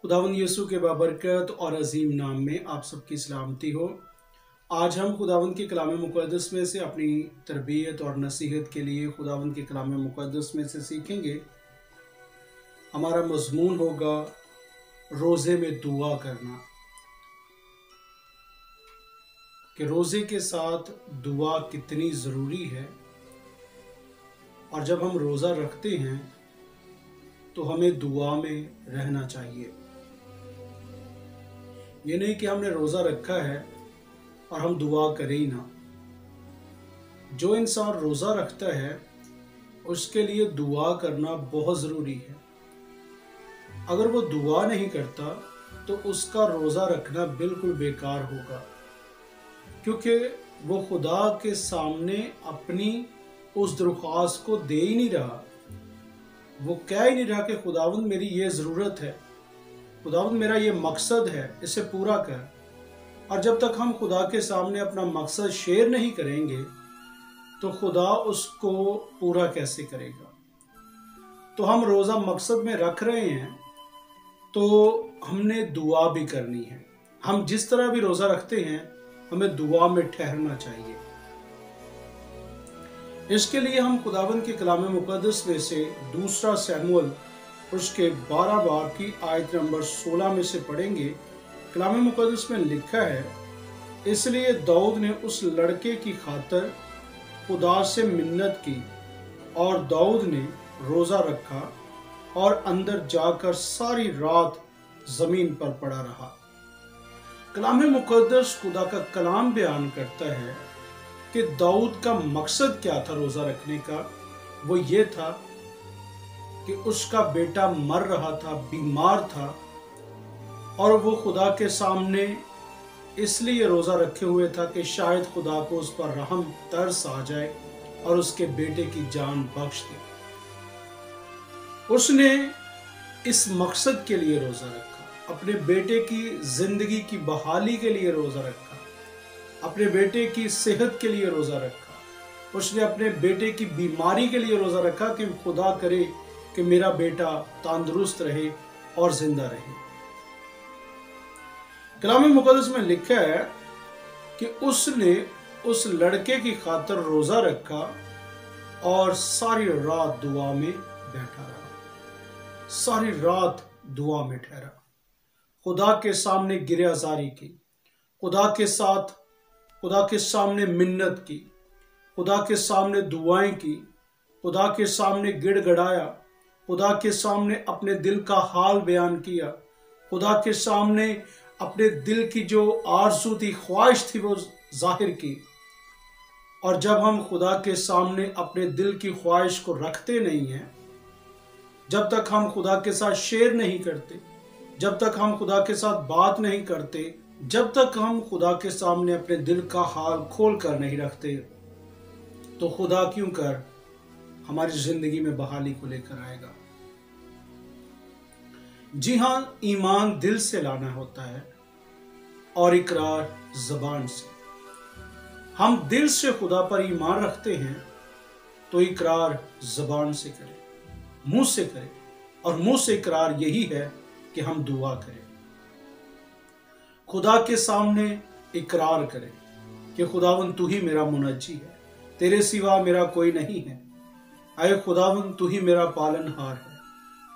खुदावंद यीशु के बाबरकत और अजीम नाम में आप सबकी सलामती हो। आज हम खुदावंद के कलाम मुक़द्दस में से अपनी तरबियत और नसीहत के लिए खुदावंद के कलाम मुक़द्दस में से सीखेंगे। हमारा मज़मून होगा रोज़े में दुआ करना, कि रोज़े के साथ दुआ कितनी ज़रूरी है। और जब हम रोज़ा रखते हैं तो हमें दुआ में रहना चाहिए। ये नहीं कि हमने रोज़ा रखा है और हम दुआ करें ही ना। जो इंसान रोज़ा रखता है उसके लिए दुआ करना बहुत ज़रूरी है। अगर वो दुआ नहीं करता तो उसका रोज़ा रखना बिल्कुल बेकार होगा, क्योंकि वो खुदा के सामने अपनी उस दरख्वास्त को दे ही नहीं रहा। वो कह ही नहीं रहा कि खुदावंद मेरी ये ज़रूरत है, खुदावंद मेरा ये मकसद है, इसे पूरा कर। और जब तक हम खुदा के सामने अपना मकसद शेयर नहीं करेंगे तो खुदा उसको पूरा कैसे करेगा। तो हम रोज़ा मकसद में रख रहे हैं तो हमने दुआ भी करनी है। हम जिस तरह भी रोज़ा रखते हैं हमें दुआ में ठहरना चाहिए। इसके लिए हम खुदावंद के कलाम मुक़द्दस में से दूसरा शमूएल उसके 12 बाब की आयत नंबर 16 में से पढ़ेंगे। कलाम मुक़द्दस में लिखा है, इसलिए दाऊद ने उस लड़के की खातिर खुदा से मिन्नत की और दाऊद ने रोज़ा रखा और अंदर जाकर सारी रात ज़मीन पर पड़ा रहा। कलाम मुक़द्दस खुदा का कलाम बयान करता है कि दाऊद का मकसद क्या था रोज़ा रखने का। वो ये था कि उसका बेटा मर रहा था, बीमार था, और वो खुदा के सामने इसलिए रोज़ा रखे हुए था कि शायद खुदा को उस पर रहम तरस आ जाए और उसके बेटे की जान बख्श दे। उसने इस मकसद के लिए रोज़ा रखा, अपने बेटे की ज़िंदगी की बहाली के लिए रोज़ा रखा, अपने बेटे की सेहत के लिए रोज़ा रखा, उसने अपने बेटे की बीमारी के लिए रोज़ा रखा कि खुदा करे कि मेरा बेटा तंदुरुस्त रहे और जिंदा रहे। कलाम मुक़द्दस में लिखा है कि उसने उस लड़के की खातिर रोज़ा रखा और सारी रात दुआ में बैठा रहा, सारी रात दुआ में ठहरा, खुदा के सामने गिरयाज़ारी की, खुदा के सामने मिन्नत की, खुदा के सामने दुआएं की, खुदा के सामने गिड़गड़ाया, खुदा के सामने अपने दिल का हाल बयान किया, खुदा के सामने अपने दिल की जो आरज़ू थी, ख्वाहिश थी, वो जाहिर की। और जब हम खुदा के सामने अपने दिल की ख्वाहिश को रखते नहीं हैं, जब तक हम खुदा के साथ शेयर नहीं करते, जब तक हम खुदा के साथ बात नहीं करते, जब तक हम खुदा के सामने अपने दिल का हाल खोल कर नहीं रखते, तो खुदा क्यों कर हमारी जिंदगी में बहाली को लेकर आएगा। जी हाँ, ईमान दिल से लाना होता है और इकरार ज़बान से। हम दिल से खुदा पर ईमान रखते हैं तो इकरार ज़बान से करें, मुंह से करें, और मुंह से इकरार यही है कि हम दुआ करें। खुदा के सामने इकरार करें कि खुदावंद तू ही मेरा मुनज्जी है, तेरे सिवा मेरा कोई नहीं है। आए खुदावंद तू ही मेरा पालनहार है,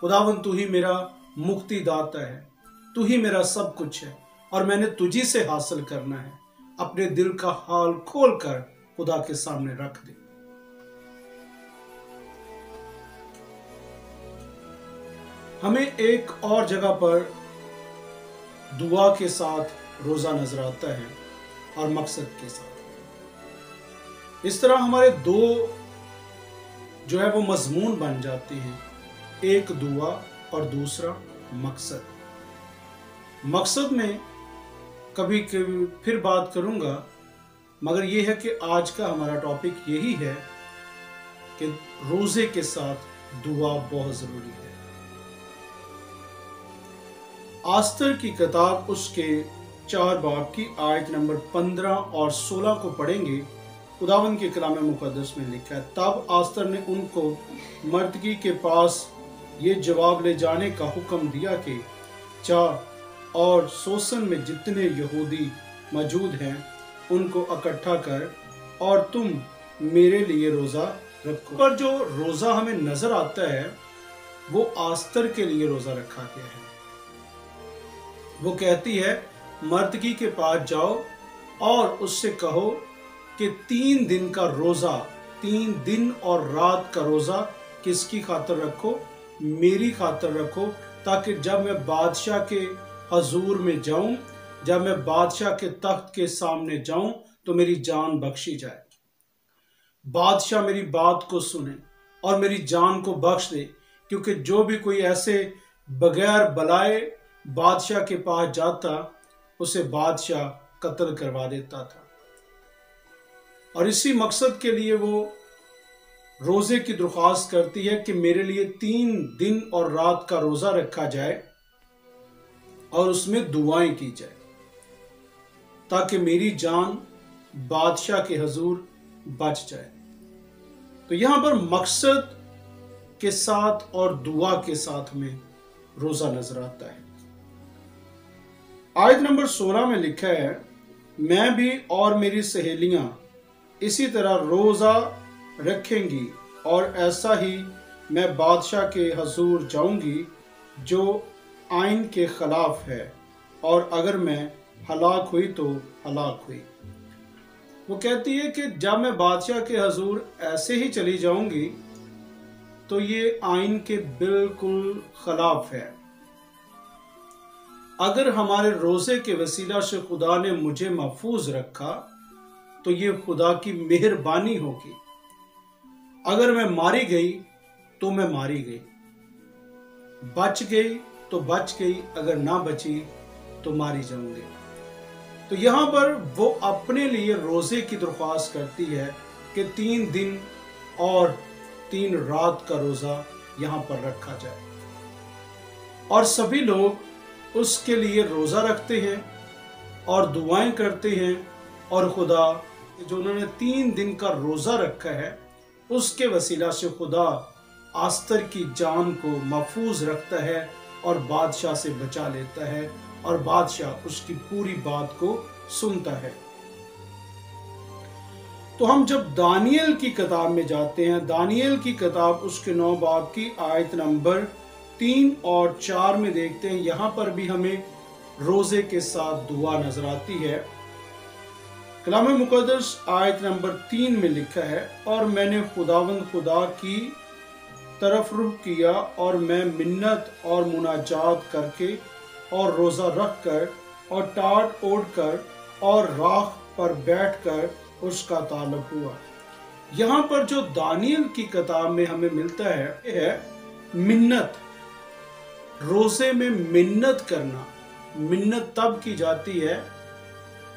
खुदावंद तू ही मेरा मुक्ति दाता है, तू ही मेरा सब कुछ है और मैंने तुझी से हासिल करना है। अपने दिल का हाल खोल कर खुदा के सामने रख दे। हमें एक और जगह पर दुआ के साथ रोज़ा नजर आता है और मकसद के साथ। इस तरह हमारे दो जो है वो मजमून बन जाते हैं, एक दुआ और दूसरा मकसद। मकसद में कभी फिर बात करूंगा, मगर यह है कि आज का हमारा टॉपिक यही है कि रोज़े के साथ दुआ बहुत ज़रूरी है। आस्तर की किताब उसके 4 बाब की आयत नंबर 15 और 16 को पढ़ेंगे। खुदावंद के कलाम मुक़द्दस में लिखा है, तब आस्तर ने उनको मर्दगी के पास ये जवाब ले जाने का हुक्म दिया कि चाह और सोसन में जितने यहूदी मौजूद हैं उनको इकट्ठा कर और तुम मेरे लिए रोज़ा रखो। पर जो रोज़ा हमें नजर आता है वो आस्तर के लिए रोज़ा रखा गया है। वो कहती है, मर्दगी के पास जाओ और उससे कहो कि 3 दिन का रोज़ा, 3 दिन और रात का रोज़ा किसकी खातिर रखो? मेरी खातिर रखो, ताकि जब मैं बादशाह के हजूर में जाऊं, जब मैं बादशाह के तख्त के सामने जाऊं तो मेरी जान बख्शी जाए। बादशाह मेरी बात को सुने और मेरी जान को बख्श दे, क्योंकि जो भी कोई ऐसे बगैर बलाए बादशाह के पास जाता उसे बादशाह कत्ल करवा देता था। और इसी मकसद के लिए वो रोजे की दरख्वास्त करती है कि मेरे लिए 3 दिन और रात का रोजा रखा जाए और उसमें दुआएं की जाए, ताकि मेरी जान बादशाह के हजूर बच जाए। तो यहां पर मकसद के साथ और दुआ के साथ में रोजा नजर आता है। आयत नंबर 16 में लिखा है, मैं भी और मेरी सहेलियां इसी तरह रोजा रखेंगी और ऐसा ही मैं बादशाह के हजूर जाऊंगी जो आइन के खिलाफ है, और अगर मैं हलाक हुई तो हलाक हुई। वो कहती है कि जब मैं बादशाह के हजूर ऐसे ही चली जाऊंगी तो ये आइन के बिल्कुल खिलाफ है। अगर हमारे रोजे के वसीला से खुदा ने मुझे महफूज रखा तो ये खुदा की मेहरबानी होगी। अगर मैं मारी गई तो मैं मारी गई, बच गई तो बच गई, अगर ना बची तो मारी जाऊंगी। तो यहां पर वो अपने लिए रोजे की दरख्वास्त करती है कि 3 दिन और 3 रात का रोजा यहां पर रखा जाए, और सभी लोग उसके लिए रोजा रखते हैं और दुआएं करते हैं, और खुदा जो उन्होंने 3 दिन का रोजा रखा है उसके वसीला से खुदा आस्तर की जान को महफूज रखता है और बादशाह से बचा लेता है, और बादशाह उसकी पूरी बात को सुनता है। तो हम जब दानियल की किताब में जाते हैं, दानियल की किताब उसके 9 बाब की आयत नंबर 3 और 4 में देखते हैं, यहां पर भी हमें रोजे के साथ दुआ नजर आती है। कलाम मुकद्दस आयत नंबर 3 में लिखा है, और मैंने खुदावंद खुदा की तरफ रुख किया और मैं मिन्नत और मुनाजात करके और रोज़ा रख कर और टाट ओढ़ कर और राख पर बैठ कर उसका ताल्लुक हुआ। यहाँ पर जो दानियल की किताब में हमें मिलता है मिन्नत। रोज़े में मिन्नत करना, मिन्नत तब की जाती है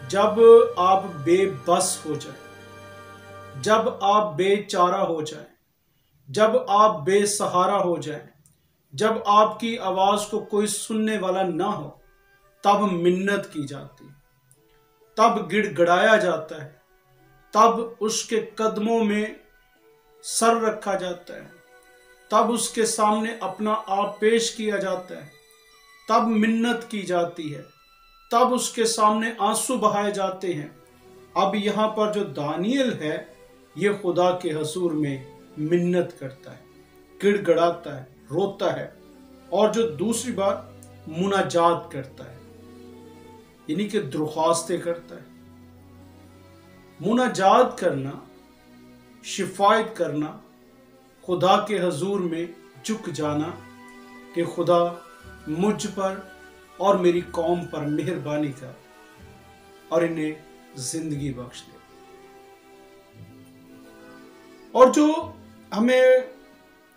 जब आप बेबस हो जाए, जब आप बेचारा हो जाए, जब आप बेसहारा हो जाए, जब आपकी आवाज को कोई सुनने वाला ना हो, तब मिन्नत की जाती, तब गिड़गिड़ाया जाता है, तब उसके कदमों में सर रखा जाता है, तब उसके सामने अपना आप पेश किया जाता है, तब मिन्नत की जाती है, तब उसके सामने आंसू बहाए जाते हैं। अब यहाँ पर जो दानियल है ये खुदा के हजूर में मिन्नत करता है, गिड़गिड़ाता है, रोता है, और जो दूसरी बात मुनाजात करता है, यानी कि दरख्वास्तें करता है। मुनाजात करना, शिफायत करना, खुदा के हजूर में झुक जाना कि खुदा मुझ पर और मेरी कौम पर मेहरबानी कर और इन्हें जिंदगी बख्श दे। और जो हमें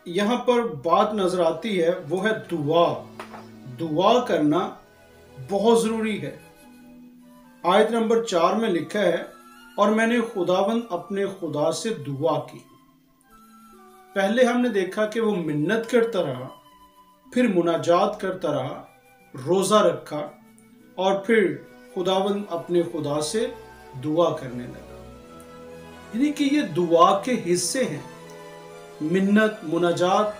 यहां पर बात नजर आती है वो है दुआ। दुआ करना बहुत जरूरी है। आयत नंबर 4 में लिखा है, और मैंने खुदावंद अपने खुदा से दुआ की। पहले हमने देखा कि वो मिन्नत करता रहा, फिर मुनाजात करता रहा, रोजा रखा, और फिर खुदावंद अपने खुदा से दुआ करने लगा। यानी कि ये दुआ के हिस्से हैं। मिन्नत, मुनाजात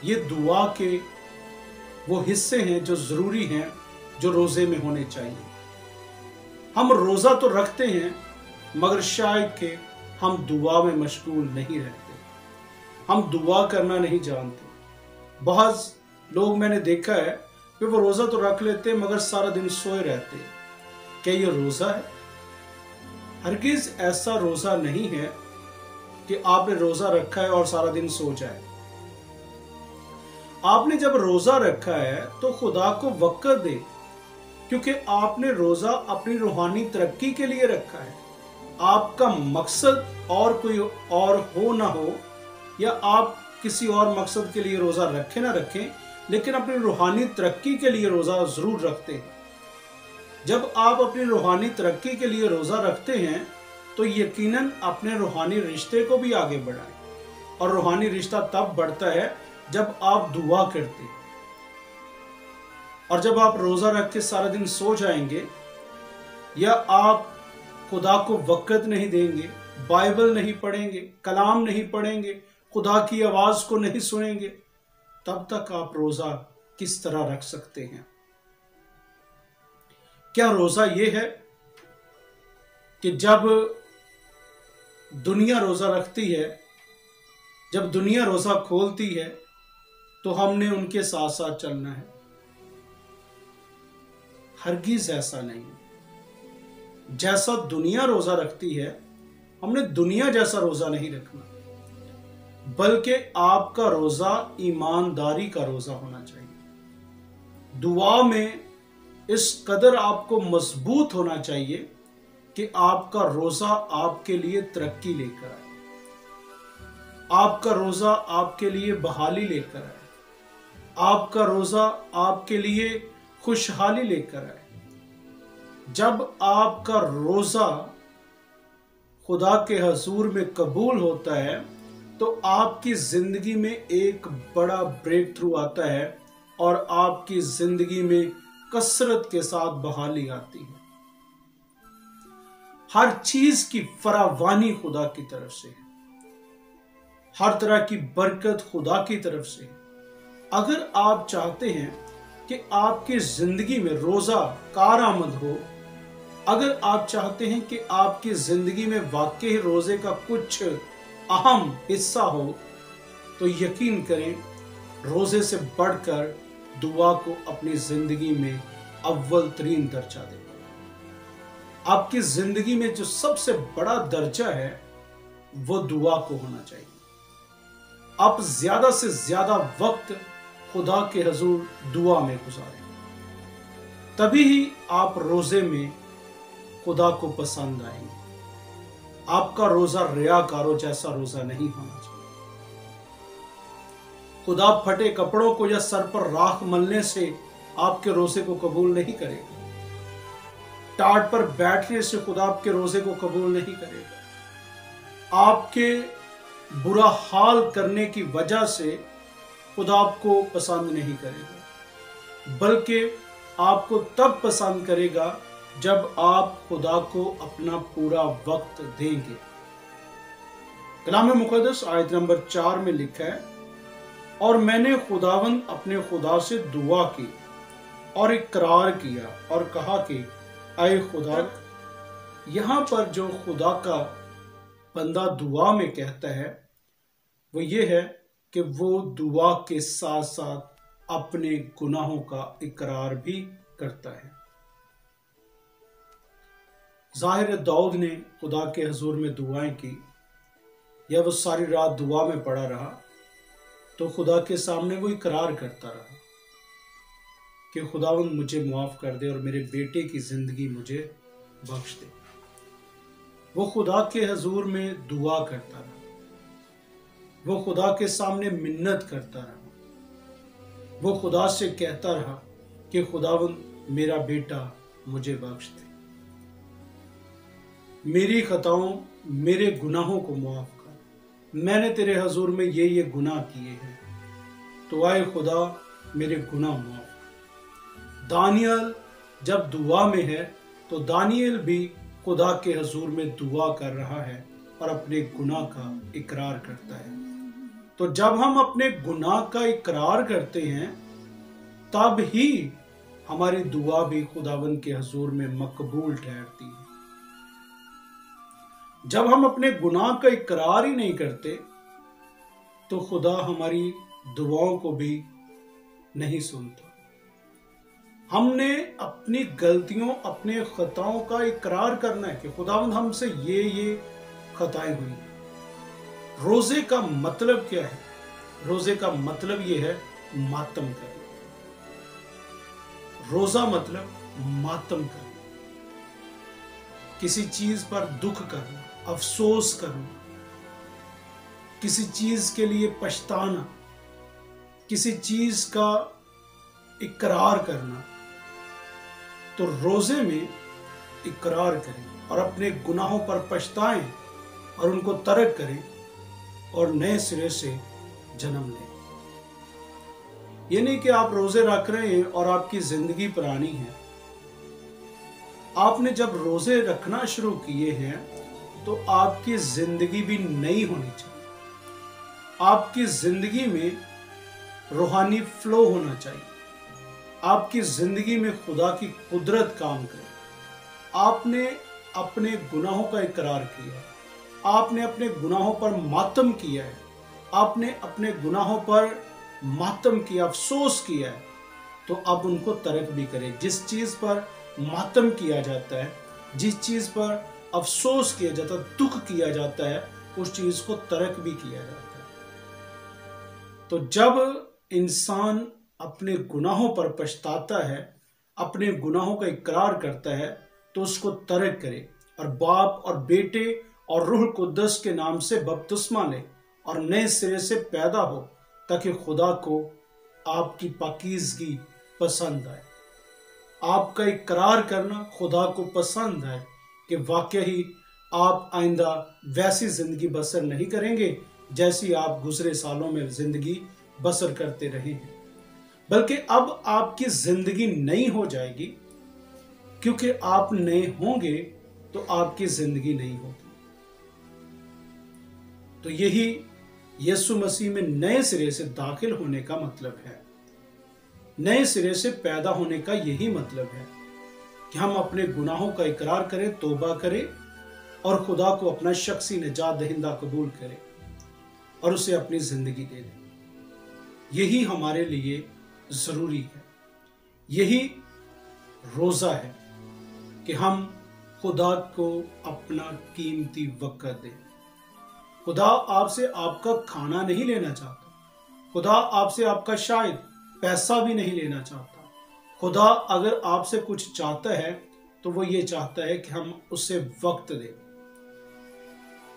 ये दुआ के वो हिस्से हैं जो जरूरी हैं, जो रोजे में होने चाहिए। हम रोजा तो रखते हैं मगर शायद कि हम दुआ में मशगूल नहीं रहते, हम दुआ करना नहीं जानते। बहुत लोग मैंने देखा है कि वो रोजा तो रख लेते मगर सारा दिन सोए रहते। क्या ये रोजा है? हरगिज ऐसा रोजा नहीं है कि आपने रोजा रखा है और सारा दिन सो जाए। आपने जब रोजा रखा है तो खुदा को वक्त दे, क्योंकि आपने रोजा अपनी रूहानी तरक्की के लिए रखा है। आपका मकसद और कोई और हो ना हो, या आप किसी और मकसद के लिए रोजा रखें ना रखें, लेकिन अपनी रूहानी तरक्की के लिए रोजा जरूर रखते हैं। जब आप अपनी रूहानी तरक्की के लिए रोजा रखते हैं तो यकीनन अपने रूहानी रिश्ते को भी आगे बढ़ाएं, और रूहानी रिश्ता तब बढ़ता है जब आप दुआ करते हैं। और जब आप रोजा रख के सारा दिन सो जाएंगे, या आप खुदा को वक्त नहीं देंगे, बाइबल नहीं पढ़ेंगे, कलाम नहीं पढ़ेंगे, खुदा की आवाज को नहीं सुनेंगे, तब तक आप रोजा किस तरह रख सकते हैं? क्या रोजा ये है कि जब दुनिया रोजा रखती है, जब दुनिया रोजा खोलती है, तो हमने उनके साथ साथ चलना है? हरगिज ऐसा नहीं। जैसा दुनिया रोजा रखती है, हमने दुनिया जैसा रोजा नहीं रखना, बल्कि आपका रोजा ईमानदारी का रोजा होना चाहिए। दुआ में इस कदर आपको मजबूत होना चाहिए कि आपका रोजा आपके लिए तरक्की लेकर आए, आपका रोजा आपके लिए बहाली लेकर आए, आपका रोजा आपके लिए खुशहाली लेकर आए। जब आपका रोजा खुदा के हजूर में कबूल होता है तो आपकी जिंदगी में एक बड़ा ब्रेक थ्रू आता है और आपकी जिंदगी में कसरत के साथ बहाली आती है। हर चीज की फरावानी खुदा की तरफ से है, हर तरह की बरकत खुदा की तरफ से है। अगर आप चाहते हैं कि आपकी जिंदगी में रोजा कारआमद हो, अगर आप चाहते हैं कि आपकी जिंदगी में वाकई रोजे का कुछ अहम हिस्सा हो, तो यकीन करें रोजे से बढ़कर दुआ को अपनी जिंदगी में अव्वल तरीन दर्जा दें। आपकी जिंदगी में जो सबसे बड़ा दर्जा है वो दुआ को होना चाहिए। आप ज्यादा से ज्यादा वक्त खुदा के हजूर दुआ में गुजारें, तभी ही आप रोजे में खुदा को पसंद आएंगे। आपका रोजा रियाकारों जैसा रोजा नहीं होना चाहिए। खुदा फटे कपड़ों को या सर पर राख मलने से आपके रोजे को कबूल नहीं करेगा। टाट पर बैठने से खुदा आपके रोजे को कबूल नहीं करेगा। आपके बुरा हाल करने की वजह से खुदा आपको पसंद नहीं करेगा, बल्कि आपको तब पसंद करेगा जब आप खुदा को अपना पूरा वक्त देंगे। कलाम मुक़द्दस आयत नंबर 4 में लिखा है, और मैंने खुदावंद अपने खुदा से दुआ की और इकरार किया और कहा कि आए खुदा। यहां पर जो खुदा का बंदा दुआ में कहता है वो ये है कि वो दुआ के साथ साथ अपने गुनाहों का इकरार भी करता है। ज़ाहिर दाऊद ने खुदा के हजूर में दुआएं की, या वो सारी रात दुआ में पड़ा रहा, तो खुदा के सामने वो इकरार करता रहा कि खुदावंद मुझे माफ कर दे और मेरे बेटे की जिंदगी मुझे बख्श दे। वो खुदा के हजूर में दुआ करता रहा, वो खुदा के सामने मिन्नत करता रहा, वो खुदा से कहता रहा कि खुदावंद मेरा बेटा मुझे बख्श दे, मेरी खताओं मेरे गुनाहों को माफ कर, मैंने तेरे हजूर में ये गुनाह किए हैं, तो आए खुदा मेरे गुनाह माफ कर। दानियल जब दुआ में है तो दानियल भी खुदा के हजूर में दुआ कर रहा है और अपने गुनाह का इकरार करता है। तो जब हम अपने गुनाह का इकरार करते हैं तब ही हमारी दुआ भी खुदावंद के हजूर में मकबूल ठहरती है। जब हम अपने गुनाह का इकरार ही नहीं करते तो खुदा हमारी दुआओं को भी नहीं सुनता। हमने अपनी गलतियों, अपने खताओं का इकरार करना है कि खुदावंद हमसे ये खताएं हुई। रोजे का मतलब क्या है? रोजे का मतलब ये है मातम करना। रोजा मतलब मातम करना, किसी चीज पर दुख करना, अफसोस करना, किसी चीज के लिए पछताना, किसी चीज का इकरार करना। तो रोजे में इकरार करें और अपने गुनाहों पर पछताएं और उनको तर्क करें और नए सिरे से जन्म लें। ये नहीं कि आप रोजे रख रहे हैं और आपकी जिंदगी पुरानी है। आपने जब रोजे रखना शुरू किए हैं तो आपकी जिंदगी भी नई होनी चाहिए। आपकी जिंदगी में रूहानी फ्लो होना चाहिए। आपकी जिंदगी में खुदा की कुदरत काम करे। आपने अपने गुनाहों का इकरार किया है, आपने अपने गुनाहों पर मातम किया है, आपने अपने गुनाहों पर मातम किया, अफसोस किया है, तो अब उनको तर्क भी करें। जिस चीज पर मातम किया जाता है, जिस चीज पर अफसोस किया जाता है, दुख किया जाता है, उस चीज को तर्क भी किया जाता है। तो जब इंसान अपने गुनाहों पर पछताता है, अपने गुनाहों का इकरार करता है, तो उसको तर्क करे और बाप और बेटे और रूह कुद्दस के नाम से बपतिस्मा ले और नए सिरे से पैदा हो, ताकि खुदा को आपकी पाकीज़गी पसंद आए। आपका इकरार करना खुदा को पसंद है कि वाकई आप आइंदा वैसी जिंदगी बसर नहीं करेंगे जैसी आप गुजरे सालों में जिंदगी बसर करते रहे हैं, बल्कि अब आपकी जिंदगी नई हो जाएगी। क्योंकि आप नए होंगे तो आपकी जिंदगी नई होगी। तो यही यीशु मसीह में नए सिरे से दाखिल होने का मतलब है। नए सिरे से पैदा होने का यही मतलब है कि हम अपने गुनाहों का इकरार करें, तौबा करें और खुदा को अपना शख्सी निजात दहिंदा कबूल करें और उसे अपनी जिंदगी दे दें। यही हमारे लिए जरूरी है। यही रोजा है कि हम खुदा को अपना कीमती वक्त दें। खुदा आपसे आपका खाना नहीं लेना चाहता। खुदा आपसे आपका शायद पैसा भी नहीं लेना चाहता। खुदा अगर आपसे कुछ चाहता है तो वो ये चाहता है कि हम उसे वक्त दें।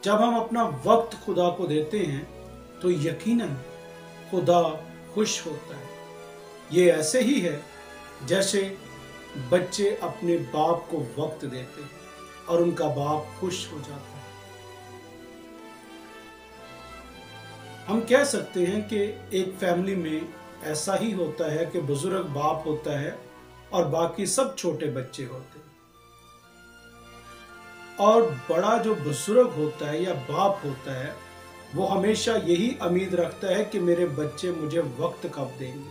जब हम अपना वक्त खुदा को देते हैं तो यकीनन खुदा खुश होता है। ये ऐसे ही है जैसे बच्चे अपने बाप को वक्त देते हैं और उनका बाप खुश हो जाता है। हम कह सकते हैं कि एक फैमिली में ऐसा ही होता है कि बुजुर्ग बाप होता है और बाकी सब छोटे बच्चे होते हैं। और बड़ा जो बुजुर्ग होता है या बाप होता है वो हमेशा यही उम्मीद रखता है कि मेरे बच्चे मुझे वक्त कब देंगे,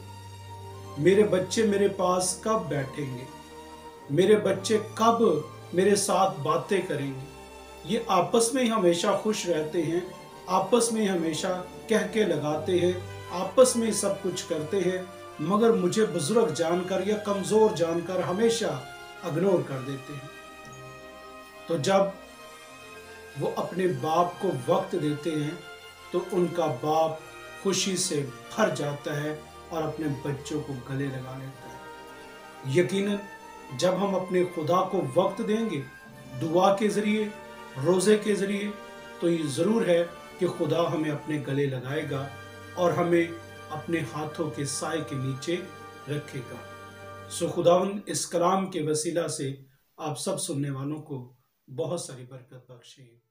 मेरे बच्चे मेरे पास कब बैठेंगे, मेरे बच्चे कब मेरे साथ बातें करेंगे। ये आपस में ही हमेशा खुश रहते हैं, आपस में ही हमेशा कह के लगाते हैं, आपस में ही सब कुछ करते हैं, मगर मुझे बुजुर्ग जानकर या कमजोर जानकर हमेशा इग्नोर कर देते हैं। तो जब वो अपने बाप को वक्त देते हैं तो उनका बाप खुशी से भर जाता है और अपने बच्चों को गले लगा लेता है। यकीनन जब हम अपने खुदा को वक्त देंगे दुआ के जरिए, रोजे के जरिए, तो ये जरूर है कि खुदा हमें अपने गले लगाएगा और हमें अपने हाथों के साए के नीचे रखेगा। सो खुदावंद इस कलाम के वसीला से आप सब सुनने वालों को बहुत सारी बरकत बख्शे।